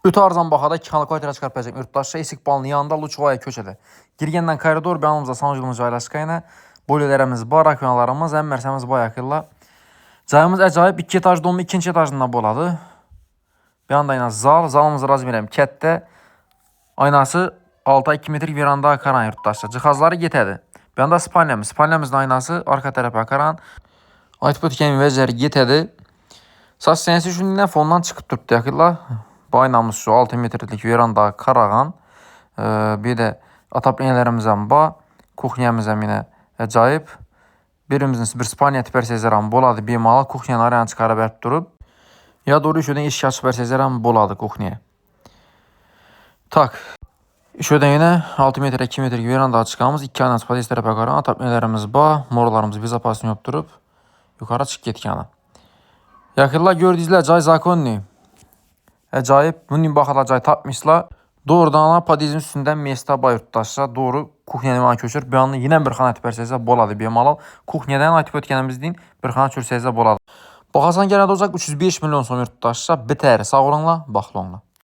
Öte arzan baxada 2 xanlı kvartira çıxartacaq yurttaşlar istiqbalının yanında Luçvaya köçədə. Girgəndən koridor yanımızda sancılımız caylaşqayına. Boylələrimiz, barakyonalarımız, əmmərsəmiz bayaqılla. Cayımız əcaib 2 etajlı olma 2-ci etajında boladı. Bir anda yine zalımız razmirəm kətdə. Aynası 6-2 metr veranda akaran yurttaşlar. Cihazları getədi. Bir anda spalnyamızın aynası arka tərəfə akaran. Aytpötkəmin vəzəri getədi. Saz sənəsi üçündən fondan çıxıb durdu yaxılla. Bu aynamız şu 6 metrlik veranda karağan. Bir de ataplenələrimizdən ba. Kuxnyamızdan yine əcaib. Birimizin bir spalnya tipər sezəram boladı bir mala. Kuxnyanı arayan çıxarıb ərb durub. Ya doğru işödən eşik açıq bər sezəram boladı kuxnyaya. Tak. İşödən yine 6 metre 2 metre veranda çıxamız. 2 aynan spades tərəfə qaran. Ataplenələrimiz ba. Moralarımız bezapasını yaptırıb. Yukarı çık getkana. Yaxılla gördüyünüzlər cay zakonni. Əcaib. Bunun baxada cay tapmışlar. Doğrudan padizin üstündən mesta bayırtdaşlar. Doğru kuxnyanı köçür. Bir anda yine bir xana tipərsəzə boladı bir malal. Kuxnyadan aytıb ötkənimizdən bir xana köçürsəzə boladı. Baxasan gələn olacaq 305 milyon son yurttaşlar. Bitər. Sağ olunla, baxlı olunla.